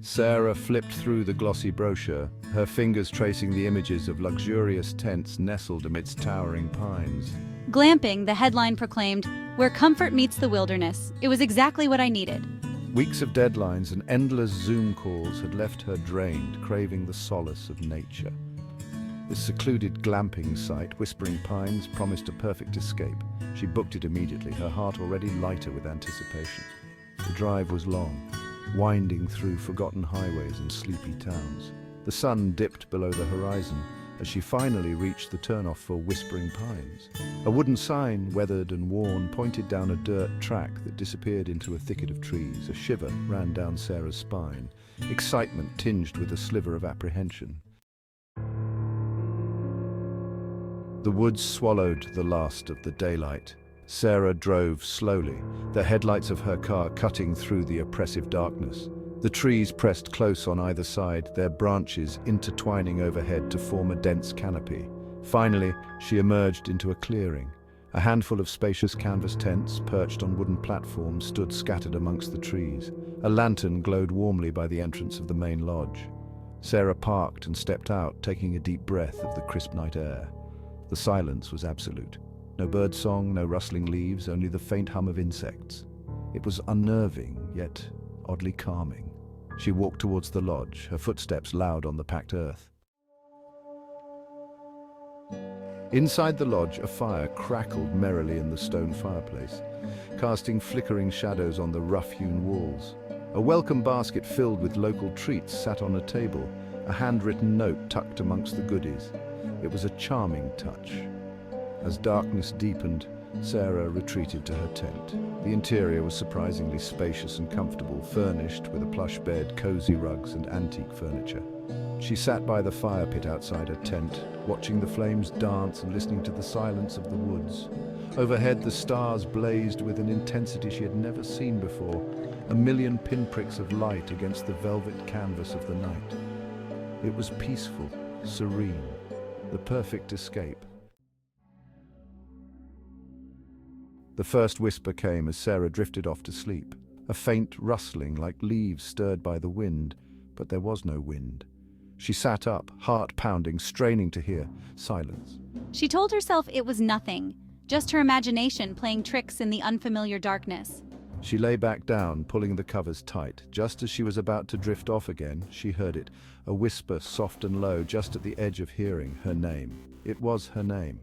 Sarah flipped through the glossy brochure, her fingers tracing the images of luxurious tents nestled amidst towering pines. Glamping, the headline proclaimed, "Where comfort meets the wilderness." It was exactly what I needed. Weeks of deadlines and endless Zoom calls had left her drained, craving the solace of nature. This secluded glamping site, Whispering Pines, promised a perfect escape. She booked it immediately, her heart already lighter with anticipation. The drive was long, winding through forgotten highways and sleepy towns. The sun dipped below the horizon as she finally reached the turnoff for Whispering Pines. A wooden sign, weathered and worn, pointed down a dirt track that disappeared into a thicket of trees. A shiver ran down Sarah's spine, excitement tinged with a sliver of apprehension. The woods swallowed the last of the daylight. Sarah drove slowly, the headlights of her car cutting through the oppressive darkness. The trees pressed close on either side, their branches intertwining overhead to form a dense canopy. Finally, she emerged into a clearing. A handful of spacious canvas tents, perched on wooden platforms, stood scattered amongst the trees. A lantern glowed warmly by the entrance of the main lodge. Sarah parked and stepped out, taking a deep breath of the crisp night air. The silence was absolute. No bird song, no rustling leaves, only the faint hum of insects. It was unnerving, yet oddly calming. She walked towards the lodge, her footsteps loud on the packed earth. Inside the lodge, a fire crackled merrily in the stone fireplace, casting flickering shadows on the rough-hewn walls. A welcome basket filled with local treats sat on a table, a handwritten note tucked amongst the goodies. It was a charming touch. As darkness deepened, Sarah retreated to her tent. The interior was surprisingly spacious and comfortable, furnished with a plush bed, cozy rugs, and antique furniture. She sat by the fire pit outside her tent, watching the flames dance and listening to the silence of the woods. Overhead, the stars blazed with an intensity she had never seen before, a million pinpricks of light against the velvet canvas of the night. It was peaceful, serene, the perfect escape. The first whisper came as Sarah drifted off to sleep, a faint rustling like leaves stirred by the wind, but there was no wind. She sat up, heart pounding, straining to hear. Silence. She told herself it was nothing, just her imagination playing tricks in the unfamiliar darkness. She lay back down, pulling the covers tight. Just as she was about to drift off again, she heard it, a whisper soft and low just at the edge of hearing, her name. It was her name.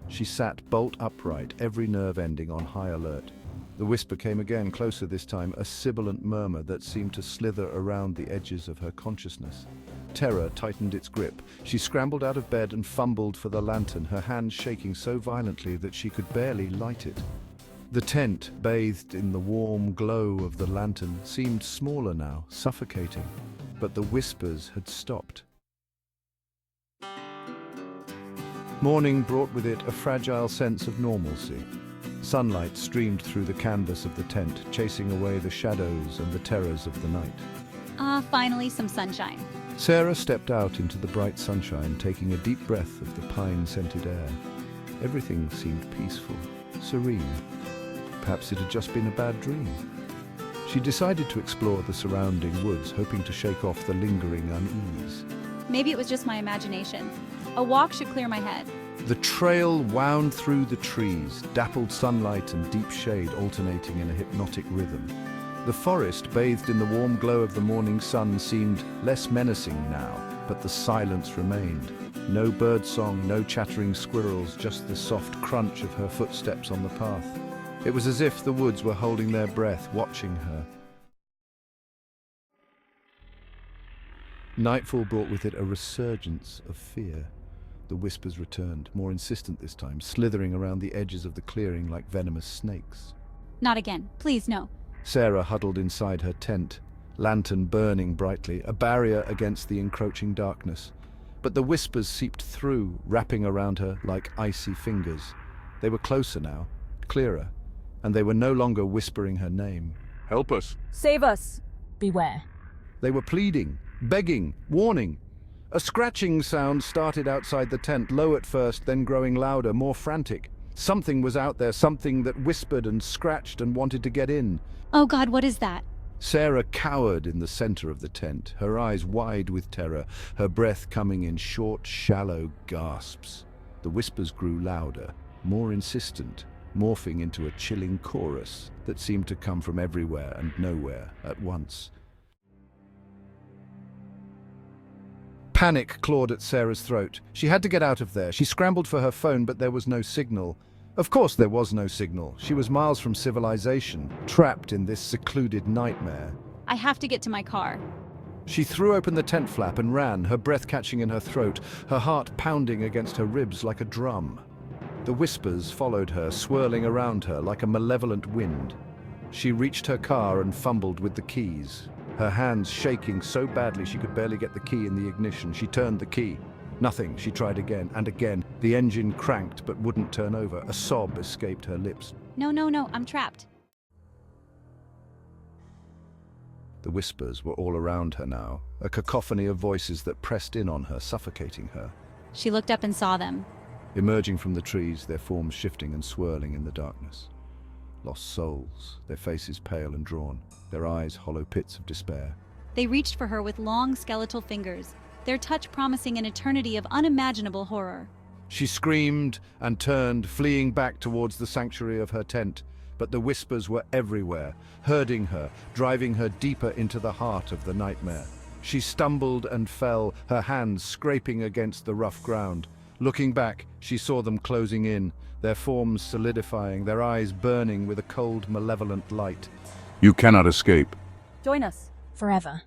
She sat bolt upright, every nerve ending on high alert. The whisper came again, closer this time, a sibilant murmur that seemed to slither around the edges of her consciousness. Terror tightened its grip. She scrambled out of bed and fumbled for the lantern, her hands shaking so violently that she could barely light it. The tent, bathed in the warm glow of the lantern, seemed smaller now, suffocating. But the whispers had stopped. Morning brought with it a fragile sense of normalcy. Sunlight streamed through the canvas of the tent, chasing away the shadows and the terrors of the night. Finally some sunshine. Sarah stepped out into the bright sunshine, taking a deep breath of the pine-scented air. Everything seemed peaceful, serene. Perhaps it had just been a bad dream. She decided to explore the surrounding woods, hoping to shake off the lingering unease. Maybe it was just my imagination. A walk should clear my head. The trail wound through the trees, dappled sunlight and deep shade alternating in a hypnotic rhythm. The forest, bathed in the warm glow of the morning sun, seemed less menacing now, but the silence remained. No birdsong, no chattering squirrels, just the soft crunch of her footsteps on the path. It was as if the woods were holding their breath, watching her. Nightfall brought with it a resurgence of fear. The whispers returned, more insistent this time, slithering around the edges of the clearing like venomous snakes. Not again. Please, no. Sarah huddled inside her tent, lantern burning brightly, a barrier against the encroaching darkness. But the whispers seeped through, wrapping around her like icy fingers. They were closer now, clearer, and they were no longer whispering her name. Help us. Save us. Beware. They were pleading, begging, warning. A scratching sound started outside the tent, low at first, then growing louder, more frantic. Something was out there, something that whispered and scratched and wanted to get in. Oh God, what is that? Sarah cowered in the center of the tent, her eyes wide with terror, her breath coming in short, shallow gasps. The whispers grew louder, more insistent, morphing into a chilling chorus that seemed to come from everywhere and nowhere at once. Panic clawed at Sarah's throat. She had to get out of there. She scrambled for her phone, but there was no signal. Of course there was no signal. She was miles from civilization, trapped in this secluded nightmare. I have to get to my car. She threw open the tent flap and ran, her breath catching in her throat, her heart pounding against her ribs like a drum. The whispers followed her, swirling around her like a malevolent wind. She reached her car and fumbled with the keys, her hands shaking so badly she could barely get the key in the ignition. She turned the key. Nothing. She tried again and again. The engine cranked but wouldn't turn over. A sob escaped her lips. No, I'm trapped. The whispers were all around her now, a cacophony of voices that pressed in on her, suffocating her. She looked up and saw them. Emerging from the trees, their forms shifting and swirling in the darkness. Lost souls, their faces pale and drawn, their eyes hollow pits of despair. They reached for her with long skeletal fingers, their touch promising an eternity of unimaginable horror. She screamed and turned, fleeing back towards the sanctuary of her tent, but the whispers were everywhere, herding her, driving her deeper into the heart of the nightmare. She stumbled and fell, her hands scraping against the rough ground. Looking back, she saw them closing in, their forms solidifying, their eyes burning with a cold, malevolent light. You cannot escape. Join us. Forever.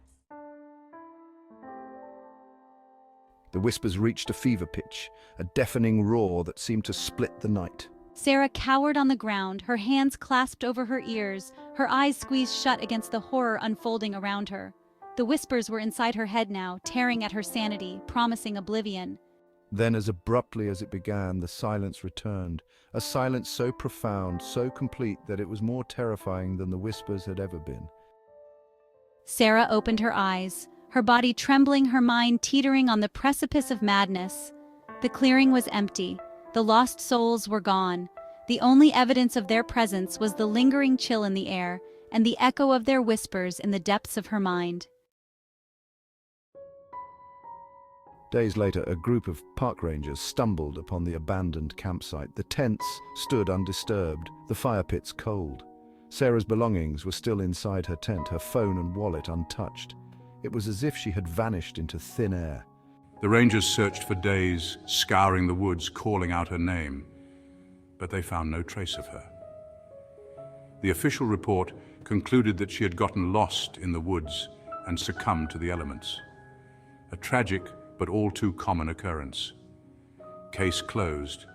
The whispers reached a fever pitch, a deafening roar that seemed to split the night. Sarah cowered on the ground, her hands clasped over her ears, her eyes squeezed shut against the horror unfolding around her. The whispers were inside her head now, tearing at her sanity, promising oblivion. Then, as abruptly as it began, the silence returned, a silence so profound, so complete that it was more terrifying than the whispers had ever been. Sarah opened her eyes, her body trembling, her mind teetering on the precipice of madness. The clearing was empty. The lost souls were gone. The only evidence of their presence was the lingering chill in the air and the echo of their whispers in the depths of her mind. Days later, a group of park rangers stumbled upon the abandoned campsite. The tents stood undisturbed, the fire pits cold. Sarah's belongings were still inside her tent, her phone and wallet untouched. It was as if she had vanished into thin air. The rangers searched for days, scouring the woods, calling out her name, but they found no trace of her. The official report concluded that she had gotten lost in the woods and succumbed to the elements. A tragic but all too common occurrence. Case closed.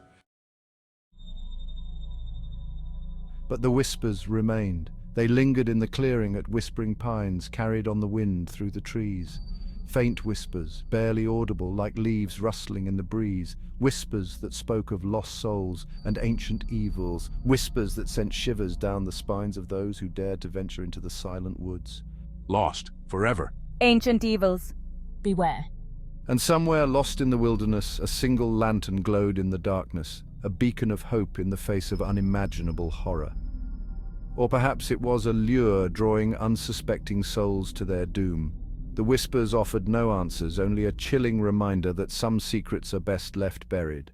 But the whispers remained. They lingered in the clearing at Whispering Pines, carried on the wind through the trees. Faint whispers, barely audible, like leaves rustling in the breeze. Whispers that spoke of lost souls and ancient evils. Whispers that sent shivers down the spines of those who dared to venture into the silent woods. Lost forever. Ancient evils. Beware. And somewhere lost in the wilderness, a single lantern glowed in the darkness, a beacon of hope in the face of unimaginable horror. Or perhaps it was a lure drawing unsuspecting souls to their doom. The whispers offered no answers, only a chilling reminder that some secrets are best left buried.